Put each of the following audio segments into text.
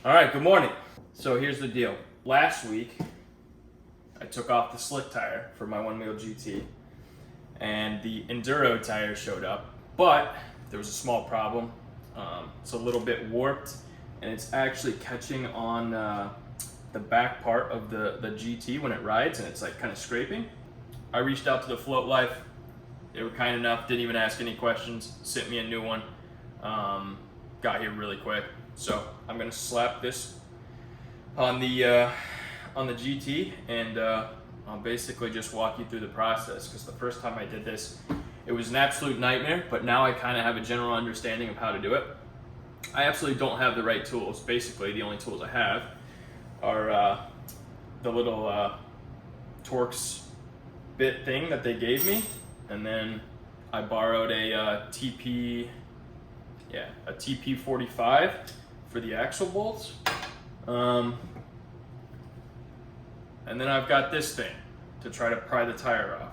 All right, good morning. So here's the deal. Last week, I took off the slick tire for my Onewheel GT, and the Enduro tire showed up, but there was a small problem. It's a little bit warped, and it's actually catching on the back part of the GT when it rides, and it's like kind of scraping. I reached out to the Float Life. They were kind enough, didn't even ask any questions, sent me a new one. Got here really quick. So I'm gonna slap this on the GT, and I'll basically just walk you through the process, because the first time I did this, it was an absolute nightmare, but now I kind of have a general understanding of how to do it. I absolutely don't have the right tools. Basically, the only tools I have are the little Torx bit thing that they gave me, and then I borrowed a TP45 for the axle bolts. And then I've got this thing to try to pry the tire off.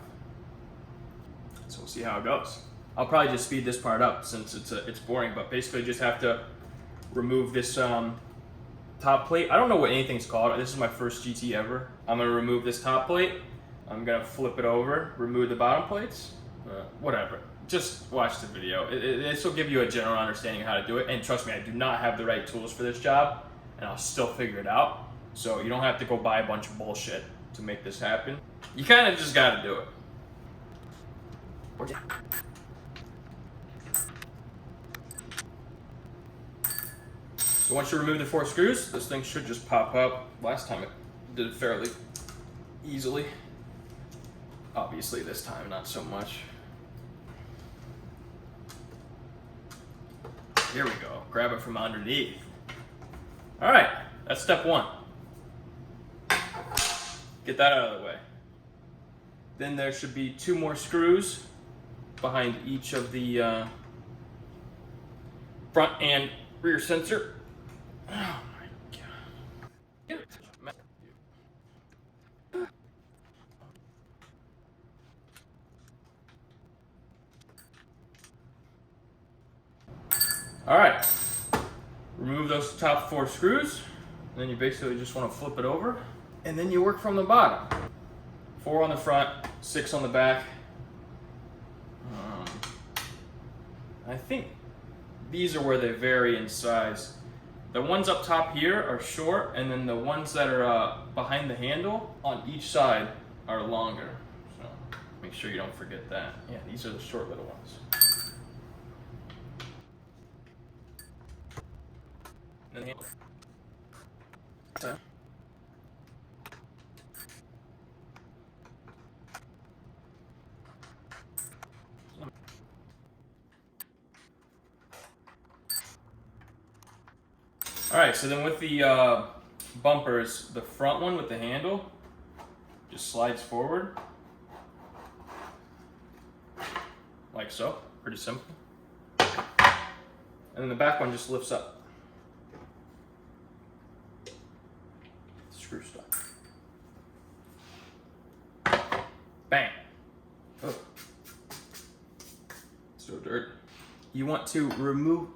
So we'll see how it goes. I'll probably just speed this part up since it's boring, but basically just have to remove this top plate. I don't know what anything's called. This is my first GT ever. I'm gonna remove this top plate. I'm gonna flip it over, remove the bottom plates, whatever. Just watch the video. This will give you a general understanding of how to do it. And trust me, I do not have the right tools for this job, and I'll still figure it out. So you don't have to go buy a bunch of bullshit to make this happen. You kind of just gotta do it. So once you remove the 4 screws, this thing should just pop up. Last time it did it fairly easily. Obviously this time, not so much. Here we go. Grab it from underneath. All right, that's step 1. Get that out of the way. Then there should be 2 more screws behind each of the front and rear sensor. Oh my God. All right, remove those top 4 screws. Then you basically just want to flip it over, and then you work from the bottom. 4 on the front, 6 on the back. I think these are where they vary in size. The ones up top here are short, and then the ones that are behind the handle on each side are longer. So make sure you don't forget that. Yeah, these are the short little ones. And then all right, so then with the bumpers, the front one with the handle just slides forward, like so, pretty simple. And then the back one just lifts up. Screw stuff. Bang. Oh. So dirt. You want to remove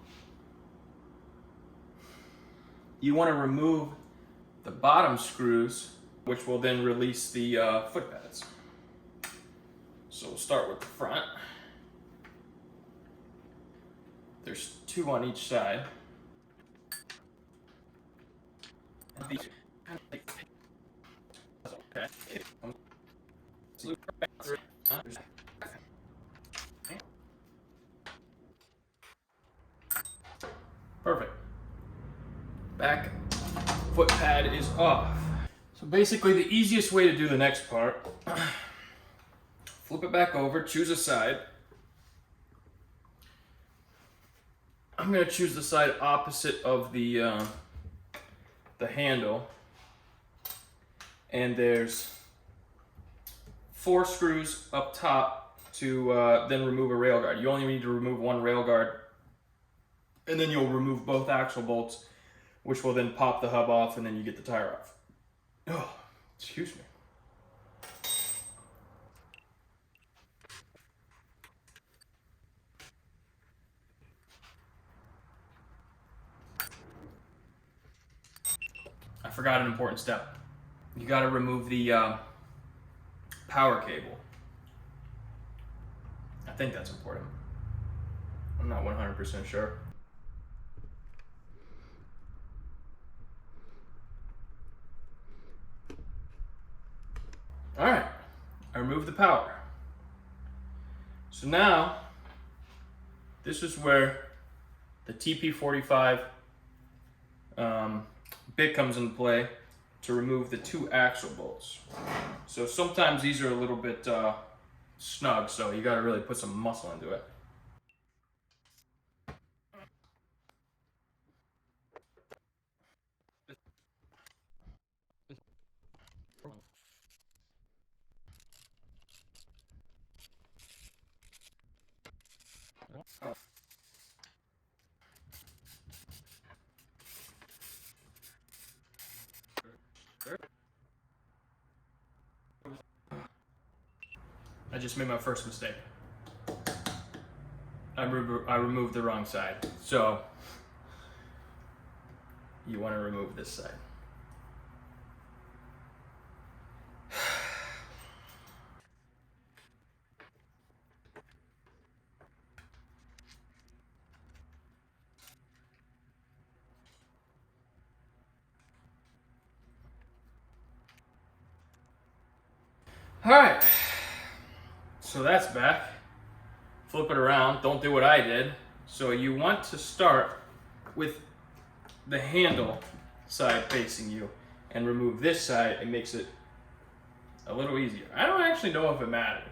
the bottom screws, which will then release the foot pads. So we'll start with the front. There's 2 on each side. Perfect. Back foot pad is off. So basically the easiest way to do the next part, flip it back over, choose a side. I'm going to choose the side opposite of the handle, and there's 4 screws up top to then remove a rail guard. You only need to remove 1 rail guard, and then you'll remove both axle bolts, which will then pop the hub off, and then you get the tire off. Oh, excuse me. forgot an important step. You got to remove the power cable. I think that's important. I'm not 100% sure. All right, I removed the power. So now, this is where the TP45 bit comes into play to remove the 2 axle bolts. So sometimes these are a little bit snug, so you gotta really put some muscle into it. I just made my first mistake. I removed the wrong side. So you want to remove this side. All right, so that's back. Flip it around, don't do what I did. So you want to start with the handle side facing you and remove this side. It makes it a little easier. I don't actually know if it matters.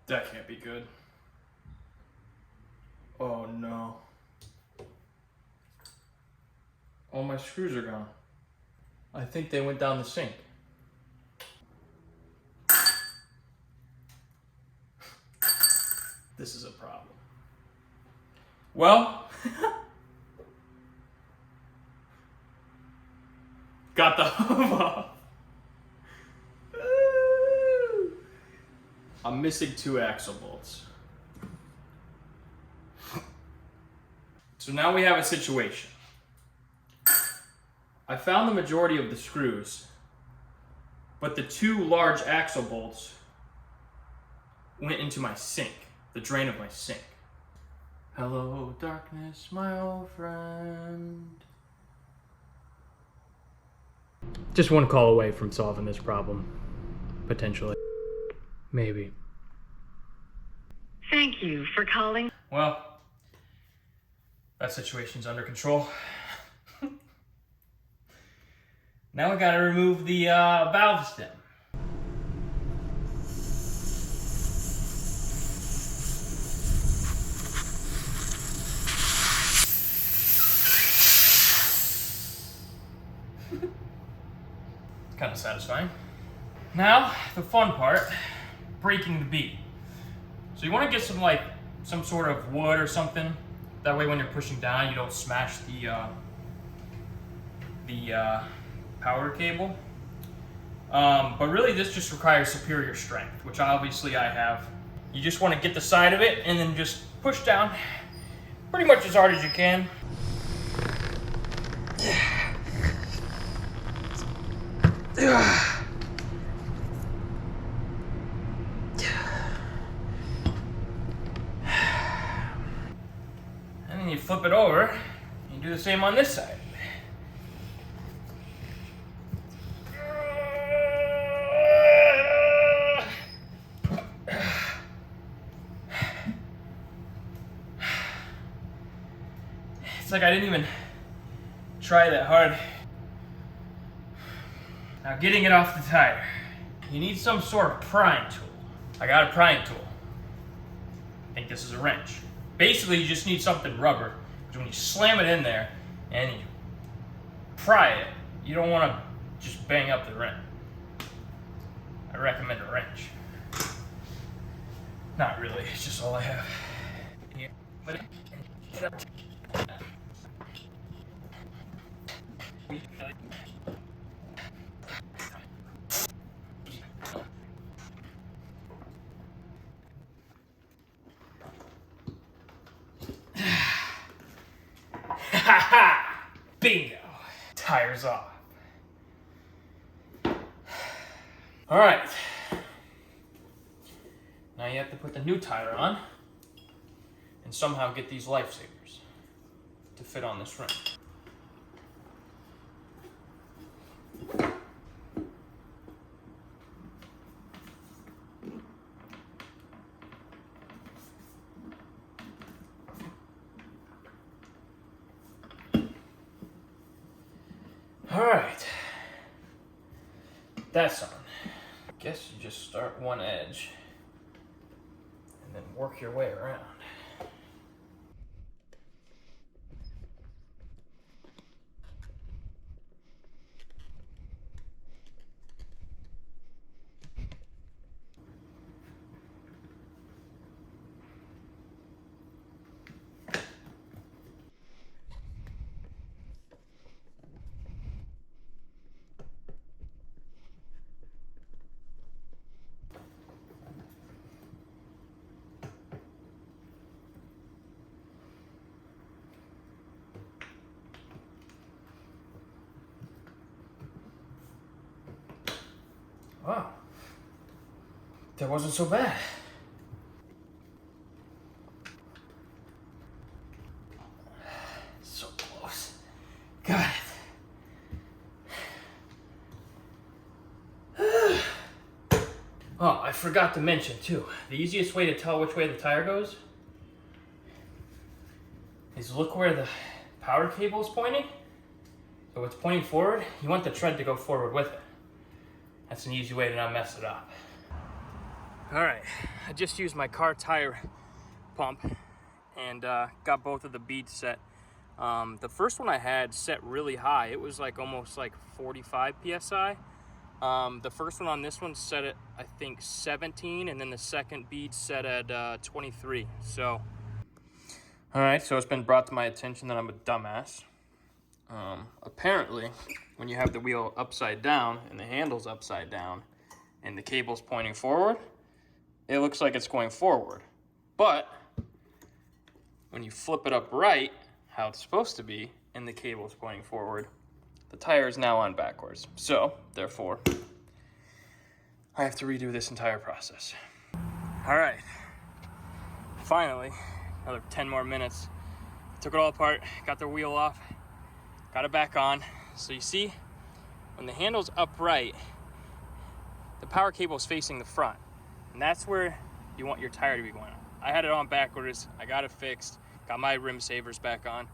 That can't be good. Oh no. All my screws are gone. I think they went down the sink. This is a problem. Well, got the hub off. I'm missing 2 axle bolts. So now we have a situation. I found the majority of the screws, but the 2 large axle bolts went into my sink, the drain of my sink. Hello, darkness, my old friend. Just one call away from solving this problem, potentially. Maybe. Thank you for calling. Well, that situation's under control. Now we gotta remove the valve stem. Kind of satisfying. Now, the fun part, breaking the bead. So you want to get some sort of wood or something. That way when you're pushing down, you don't smash the power cable. But really this just requires superior strength, which obviously I have. You just want to get the side of it and then just push down pretty much as hard as you can. And then you flip it over and you do the same on this side. It's like I didn't even try that hard. Now getting it off the tire. You need some sort of prying tool. I got a prying tool. I think this is a wrench. Basically, you just need something rubber, because when you slam it in there and you pry it, you don't want to just bang up the rim. I recommend a wrench. Not really, it's just all I have. Here. Bingo! Tires off. All right. Now you have to put the new tire on and somehow get these lifesavers to fit on this rim. All right, that's on. Guess you just start one edge and then work your way around. Wow, that wasn't so bad. So close. Got it. Oh, I forgot to mention too, the easiest way to tell which way the tire goes is look where the power cable is pointing. So it's pointing forward, you want the tread to go forward with it. That's an easy way to not mess it up. All right, I just used my car tire pump and got both of the beads set. The first one I had set really high. It was like almost like 45 PSI. The first one on this one set at, I think, 17, and then the second bead set at 23. So, all right, so it's been brought to my attention that I'm a dumbass. Apparently, when you have the wheel upside down and the handle's upside down and the cable's pointing forward, it looks like it's going forward. But when you flip it up right, how it's supposed to be, and the cable's pointing forward, the tire is now on backwards. So, therefore, I have to redo this entire process. All right, finally, another 10 more minutes. Took it all apart, got the wheel off, got it back on. So you see, when the handle's upright, the power cable is facing the front. And that's where you want your tire to be going on. I had it on backwards, I got it fixed, got my rim savers back on.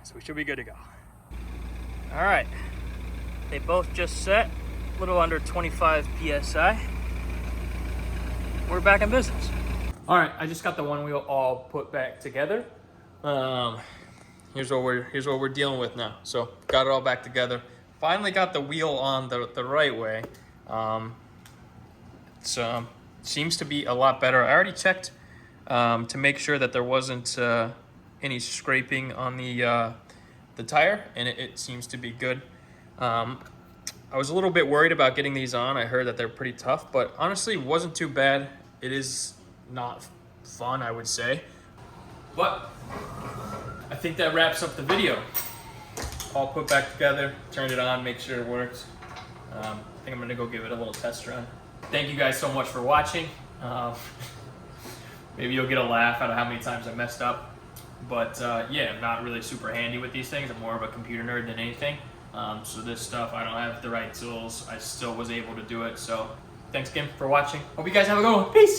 So we should be good to go. All right, they both just set, a little under 25 PSI. We're back in business. All right, I just got the one wheel all put back together. Here's what we're dealing with now. So got it all back together. Finally got the wheel on the right way. It seems to be a lot better. I already checked to make sure that there wasn't any scraping on the tire, and it seems to be good. I was a little bit worried about getting these on. I heard that they're pretty tough, but honestly, it wasn't too bad. It is not fun, I would say. But I think that wraps up the video. All put back together, turned it on, make sure it works. I think I'm gonna go give it a little test run. Thank you guys so much for watching. Maybe you'll get a laugh out of how many times I messed up. But yeah, I'm not really super handy with these things. I'm more of a computer nerd than anything. So this stuff, I don't have the right tools. I still was able to do it. So thanks again for watching. Hope you guys have a good one. Peace.